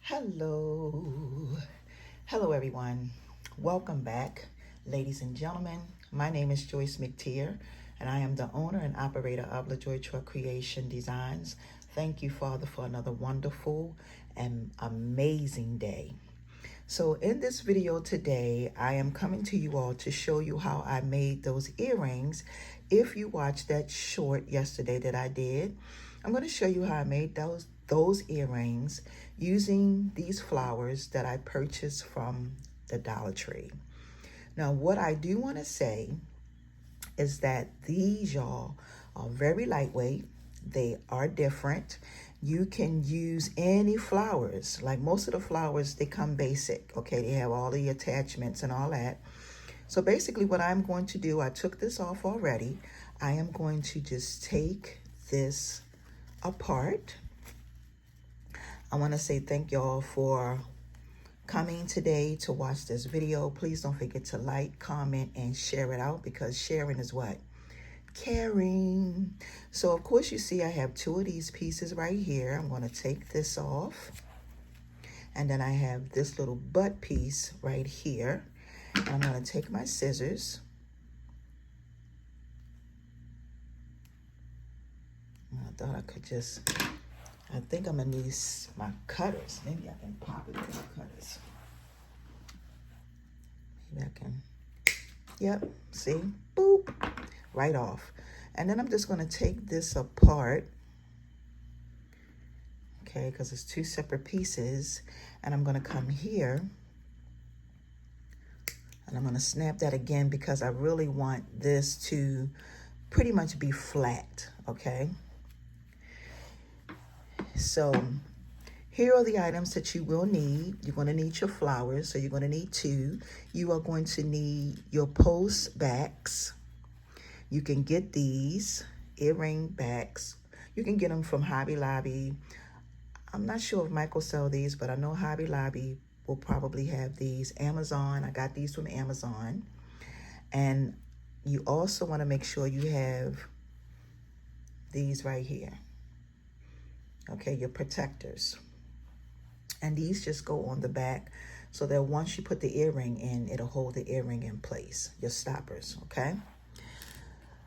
Hello. Hello, everyone. Welcome back, ladies and gentlemen. My name is Joyce McTeer, and I am the owner and operator of LaJoy Truck Creation Designs. Thank you, Father, for another wonderful and amazing day. So in this video today, I am coming to you all to show you how I made those earrings. If you watched that short yesterday that I did, I'm going to show you how I made those earrings using these flowers that I purchased from the Dollar Tree. Now, what I do want to say is that these, y'all, are very lightweight. They are different. You can use any flowers. Like most of the flowers, they come basic, okay? They have all the attachments and all that. So basically what I'm going to do, I took this off already. I am going to just take this apart. I want to say thank y'all for coming today to watch this video. Please don't forget to like, comment, and share it out, because sharing is what? Caring. So of course you see I have two of these pieces right here. I'm going to take this off, and then I have this little butt piece right here. And I'm going to take my scissors. I thought I could just, I think I'm going to need my cutters. Maybe I can pop it with my cutters. Maybe I can, yep, see, boop, right off. And then I'm just going to take this apart, okay, because it's two separate pieces. And I'm going to come here, and I'm going to snap that again, because I really want this to pretty much be flat, okay? So here are the items that you will need. You're going to need your flowers, so you're going to need two. You are going to need your post backs. You can get these earring backs. You can get them from Hobby Lobby. I'm not sure if Michael sell these, but I know Hobby Lobby will probably have these. Amazon, I got these from Amazon. And you also want to make sure you have these right here. Okay, your protectors. And these just go on the back, so that once you put the earring in, it'll hold the earring in place, your stoppers, okay?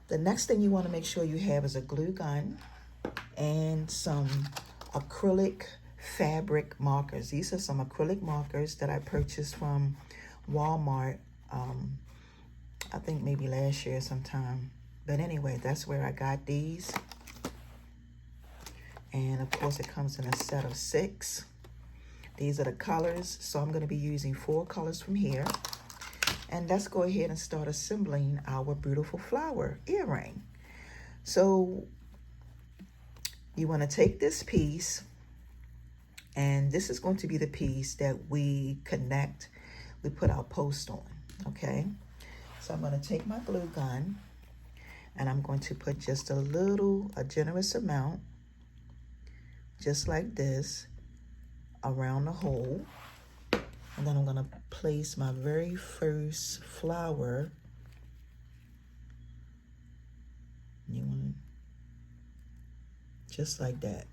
The next thing you want to make sure you have is a glue gun and some acrylic fabric markers. These are some acrylic markers that I purchased from Walmart, I think maybe last year sometime. But anyway, that's where I got these. And of course it comes in a set of 6. These are the colors, so I'm going to be using 4 colors from here. And let's go ahead and start assembling our beautiful flower earring. So you want to take this piece, and this is going to be the piece that we put our post on, okay? So I'm going to take my glue gun, and I'm going to put just a generous amount, just like this, around the hole. And then I'm going to place my very first flower. You want just like that,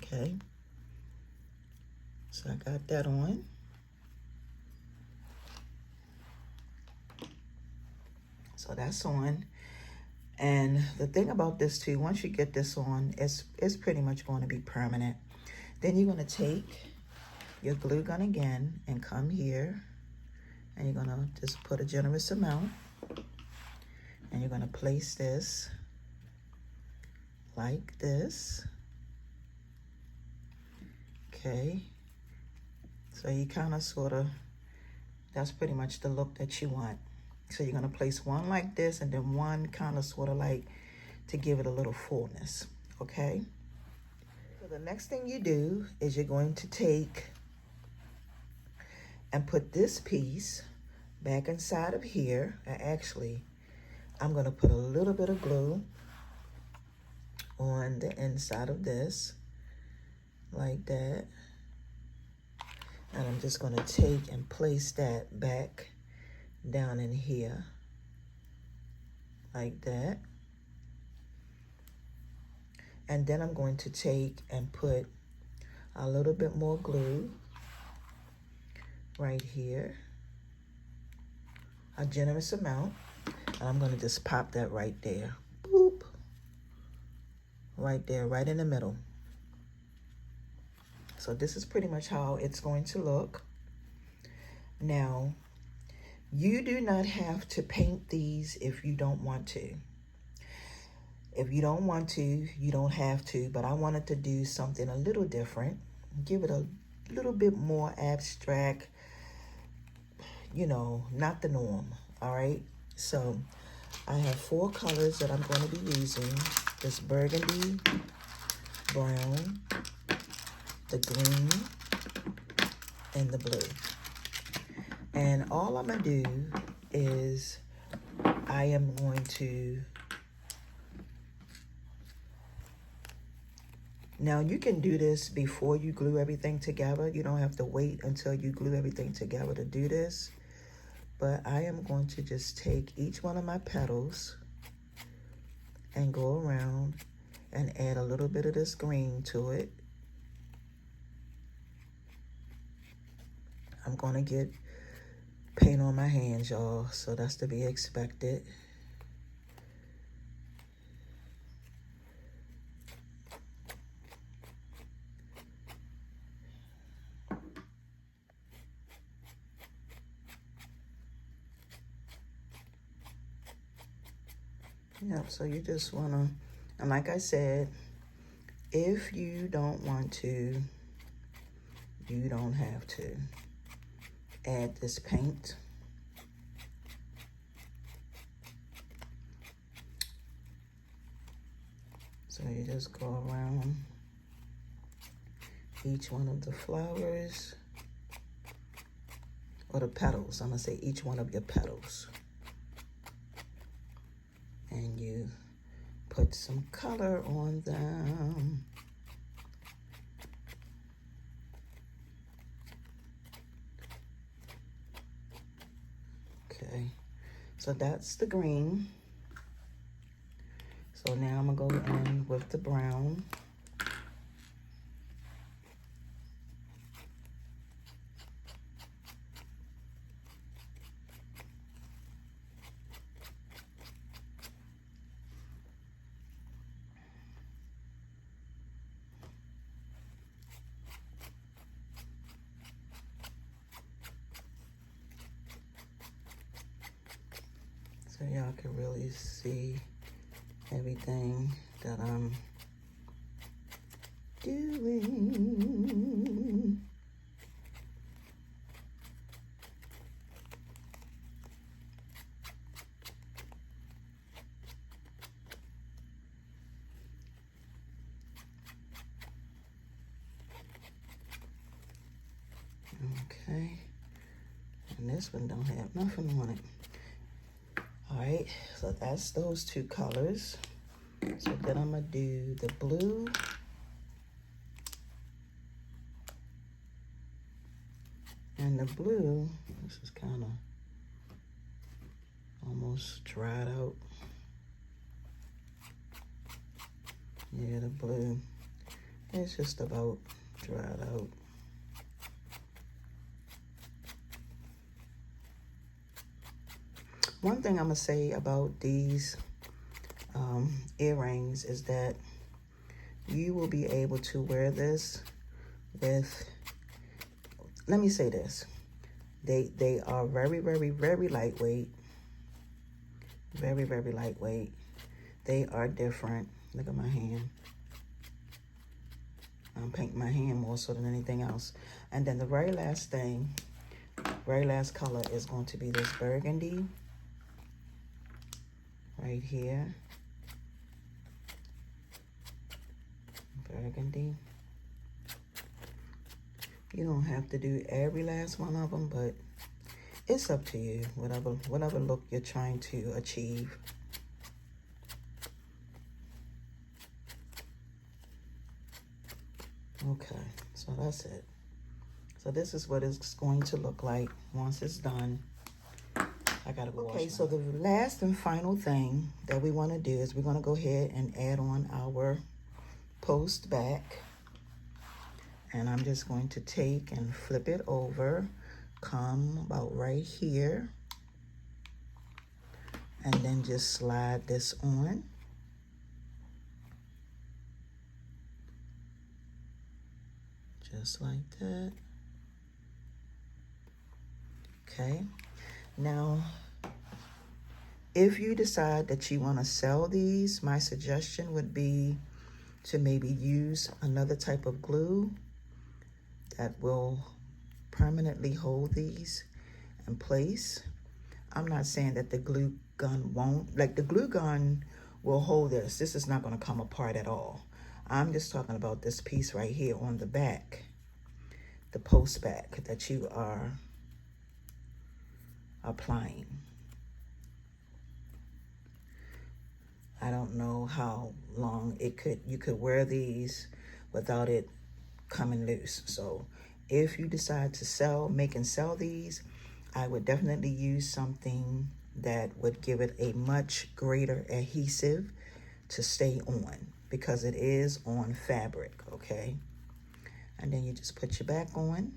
okay? So I got that on. So that's on. And the thing about this too, once you get this on, it's pretty much going to be permanent. Then you're going to take your glue gun again and come here, and you're going to just put a generous amount, and you're going to place this like this, okay? So you kind of sort of, that's pretty much the look that you want. So you're going to place one like this, and then one kind of sort of like to give it a little fullness, okay? So the next thing you do is you're going to take and put this piece back inside of here. Actually, I'm going to put a little bit of glue on the inside of this, like that. And I'm just going to take and place that back down in here, like that. And then I'm going to take and put a little bit more glue right here, a generous amount. And I'm going to just pop that right there. Boop. Right there, right in the middle. So this is pretty much how it's going to look. Now, you do not have to paint these if you don't want to. If you don't want to, you don't have to, but I wanted to do something a little different. Give it a little bit more abstract, you know, not the norm, all right? So I have 4 colors that I'm going to be using. This burgundy, brown, the green, and the blue. And all I'm going to do is I am going to, now you can do this before you glue everything together. You don't have to wait until you glue everything together to do this. But I am going to just take each one of my petals and go around and add a little bit of this green to it. I'm going to get paint on my hands, y'all, so that's to be expected. Yep, so you just want to, and like I said, if you don't want to, you don't have to add this paint. So you just go around each one of the flowers, or the petals. I'm going to say each one of your petals. And you put some color on them. Okay, so that's the green. So now I'm gonna go in with the brown. So y'all can really see everything that I'm doing. Okay, and this one don't have nothing on it. All right, so that's those 2 colors. So then I'm gonna do the blue. And the blue, this is kind of almost dried out. Yeah, the blue, it's just about dried out. One thing I'm gonna say about these earrings is that you will be able to wear this with, let me say this, they are very, very, very lightweight. Very, very lightweight. They are different. Look at my hand. I'm painting my hand more so than anything else. And then the very last thing, very last color is going to be this burgundy right here. Burgundy. You don't have to do every last one of them, but it's up to you, whatever look you're trying to achieve. Okay, so that's it. So this is what it's going to look like once it's done. I gotta go. Okay, so the last and final thing that we want to do is we're going to go ahead and add on our post back. And I'm just going to take and flip it over, come about right here, and then just slide this on. Just like that. Okay. Now, if you decide that you want to sell these, my suggestion would be to maybe use another type of glue that will permanently hold these in place. I'm not saying that the glue gun won't, like the glue gun will hold this. This is not going to come apart at all. I'm just talking about this piece right here on the back, the post back that you are applying. I don't know how long you could wear these without it coming loose. So if you decide to make and sell these, I would definitely use something that would give it a much greater adhesive to stay on, because it is on fabric, okay? And then you just put your back on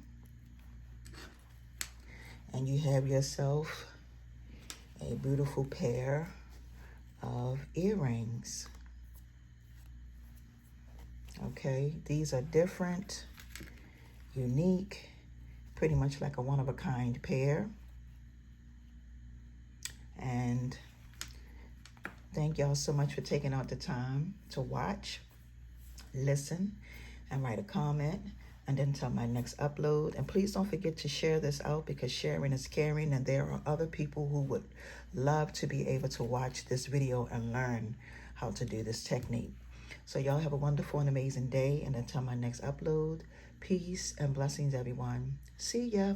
and you have yourself a beautiful pair of earrings. Okay, these are different, unique, pretty much like a one-of-a-kind pair. And thank y'all so much for taking out the time to watch, listen, and write a comment, and then until my next upload. And please don't forget to share this out, because sharing is caring, and there are other people who would love to be able to watch this video and learn how to do this technique. So y'all have a wonderful and amazing day, and until my next upload, peace and blessings, everyone. See ya.